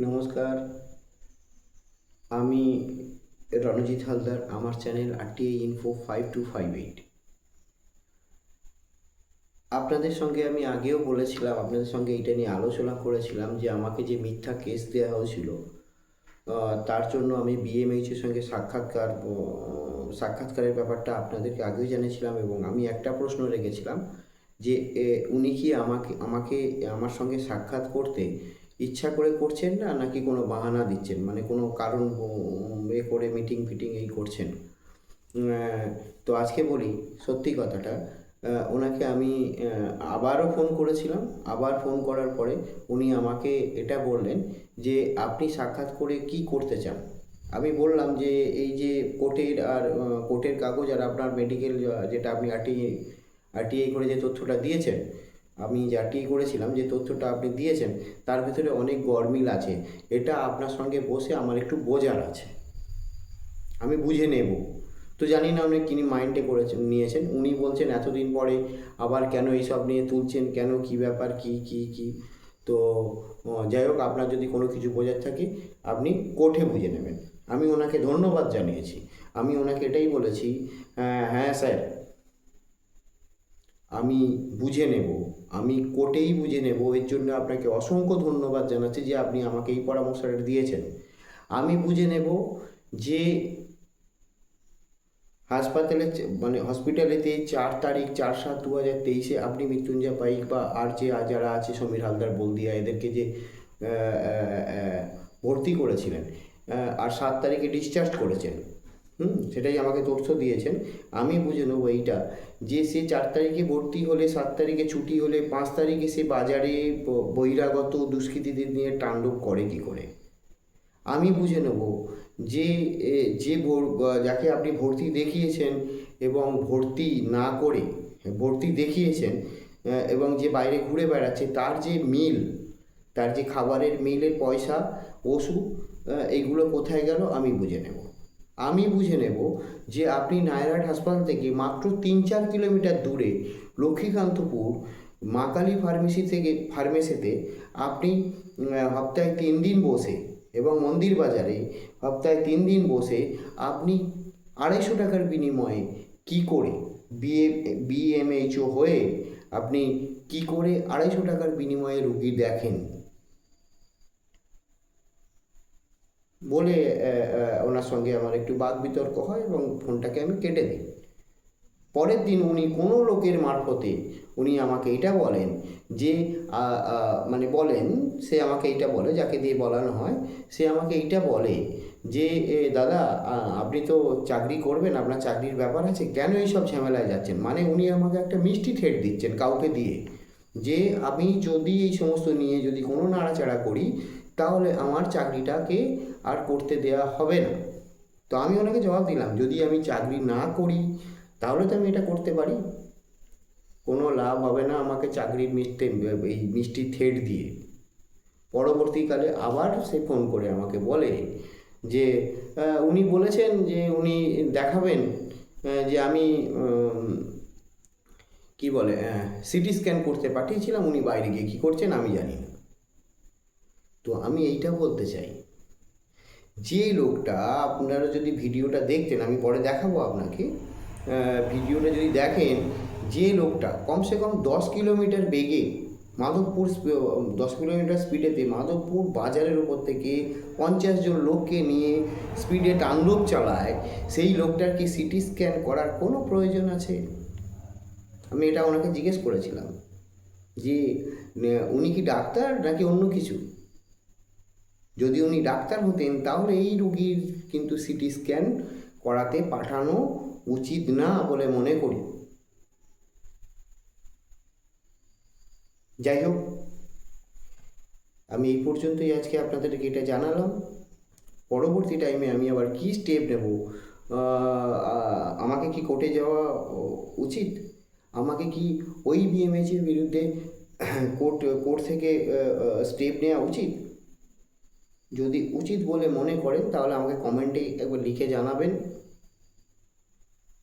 নমস্কার, আমি রণজিৎ হালদার। আমার চ্যানেল RTI Info 5258। আপনাদের সঙ্গে আমি আগেও বলেছিলাম, আপনাদের সঙ্গে এটা নিয়ে আলোচনা করেছিলাম যে আমাকে যে মিথ্যা কেস দেওয়া হয়েছিল, তার জন্য আমি BMH's সঙ্গে সাক্ষাৎকারের ব্যাপারটা আপনাদেরকে আগেও জানিয়েছিলাম। এবং আমি একটা প্রশ্ন রেখেছিলাম যে উনি কি আমাকে আমার সঙ্গে সাক্ষাৎ করতে ইচ্ছা করে করছেন না, নাকি কোনো বাহানা দিচ্ছেন, মানে কোনো কারণ করে মিটিং ফিটিং এই করছেন। তো আজকে বলি সত্যি কথাটা। ওনাকে আমি আবারও ফোন করেছিলাম। আবার ফোন করার পরে উনি আমাকে এটা বললেন যে আপনি সাক্ষাৎ করে কি করতে চান। আমি বললাম যে এই যে কোর্টের কাগজ আর আপনার মেডিকেল, যেটা আপনি RTI করে যে তথ্যটা দিয়েছেন, আমি যে RTI করেছিলাম যে তথ্যটা আপনি দিয়েছেন, তার ভিতরে অনেক গরমিল আছে। এটা আপনার সঙ্গে বসে আমার একটু বোঝার আছে, আমি বুঝে নেব। তো জানি না উনি কিনি মাইন্ডে নিয়েছেন। উনি বলছেন এতদিন পরে আবার কেন এইসব নিয়ে তুলছেন, কেন, কি ব্যাপার, কি। তো যাই হোক, আপনার যদি কোনো কিছু বোঝার থাকে আপনি কোর্টে বুঝে নেবেন। আমি ওনাকে ধন্যবাদ জানিয়েছি। আমি ওনাকে এটাই বলেছি, হ্যাঁ স্যার, আমি বুঝে নেব, আমি কোর্টেই বুঝে নেব। এর জন্য আপনাকে অসংখ্য ধন্যবাদ জানাচ্ছি যে আপনি আমাকে এই পরামর্শটা দিয়েছেন। আমি বুঝে নেব যে হসপিটালেতে 4 তারিখ 4/7/2023 আপনি মৃত্যুঞ্জয় পাইক বা আর যারা আছে, সমীর হালদার, বলদিয়া, এদেরকে যে ভর্তি করেছিলেন, আর 7 তারিখে ডিসচার্জ করেছেন। সেটাই আমাকে তথ্য দিয়েছেন। আমি বুঝে নেবো এইটা যে সে 4 তারিখে ভর্তি হলে, 7 তারিখে ছুটি হলে, 5 তারিখে সে বাজারে বহিরাগত দুষ্কৃতীদের নিয়ে তাণ্ডব করে কী করে। আমি বুঝে নেব যে যাকে আপনি ভর্তি দেখিয়েছেন এবং ভর্তি না করে ভর্তি দেখিয়েছেন, এবং যে বাইরে ঘুরে বেড়াচ্ছে, তার যে খাবারের মিলের পয়সা, ওষুধ, এইগুলো কোথায় গেল আমি বুঝে নেব। আমি বুঝে নেব যে আপনি নায়রাট হাসপাতাল থেকে মাত্র 3-4 কিলোমিটার দূরে লক্ষ্মীকান্তপুর মা কালী ফার্মেসিতে আপনি সপ্তাহে 3 দিন বসে, এবং মন্দির বাজারে সপ্তাহে 3 দিন বসে আপনি 250 টাকার বিনিময়ে কি করে BMHO হয়ে আপনি কি করে 250 টাকার বিনিময়ে রুগী দেখেন বলে ওনার সঙ্গে আমার একটু বাদ বিতর্ক হয় এবং ফোনটাকে আমি কেটে দিই। পরের দিন উনি কোনো লোকের মারফতে উনি আমাকে এটা বলেন যে সে আমাকে এইটা বলে, যাকে দিয়ে বলানো হয়, সে আমাকে এইটা বলে যে দাদা, আপনি তো চাকরি করবেন, আপনার চাকরির ব্যাপার আছে, কেন এইসব ঝামেলায় যাচ্ছেন। মানে উনি আমাকে একটা মিষ্টি থ্রেট দিচ্ছেন কাউকে দিয়ে, যে আমি যদি এই সমস্ত নিয়ে যদি কোনো নাড়াচাড়া করি তাহলে আমার চাকরিটাকে আর করতে দেওয়া হবে না। তো আমি ওনাকে জবাব দিলাম, যদি আমি চাকরি না করি তাহলে তো আমি এটা করতে পারি, কোনো লাভ হবে না আমাকে চাকরির মিষ্টি থ্রেট দিয়ে। পরবর্তীকালে আবার সে ফোন করে আমাকে বলে যে উনি বলেছেন যে উনি দেখাবেন, যে আমি কি বলে সিটি স্ক্যান করতে পাঠিয়েছিলাম, উনি বাইরে গিয়ে কী করছেন আমি জানি না। তো আমি এইটা বলতে চাই, যে লোকটা, আপনারা যদি ভিডিওটা দেখতেন, আমি পরে দেখাবো আপনাকে, ভিডিওটা যদি দেখেন, যে লোকটা কমসে কম 10 কিলোমিটার বেগে 10 কিলোমিটার স্পিডেতে মাধবপুর বাজারের ওপর থেকে 50 জন লোককে নিয়ে স্পিডে তাণ্ডব চালায়, সেই লোকটার কি সিটি স্ক্যান করার কোনো প্রয়োজন আছে? আমি এটা ওনাকে জিজ্ঞেস করেছিলাম যে উনি কি ডাক্তার নাকি অন্য কিছু। যদি উনি ডাক্তার হতেন তাহলে এই রুগীর কিন্তু সিটি স্ক্যান করাতে পাঠানো উচিত না বলে মনে করি। যাই হোক, আমি এই পর্যন্তই আজকে আপনাদেরকে এটা জানালাম। পরবর্তী টাইমে আমি আবার কী স্টেপ নেব, আমাকে কি কোর্টে যাওয়া উচিত, আমাকে কি ওই BMH'ের বিরুদ্ধে কোর্ট থেকে স্টেপ নেওয়া উচিত, যদি উচিত বলে মনে করেন তাহলে আমাকে কমেন্টে একবার লিখে জানাবেন।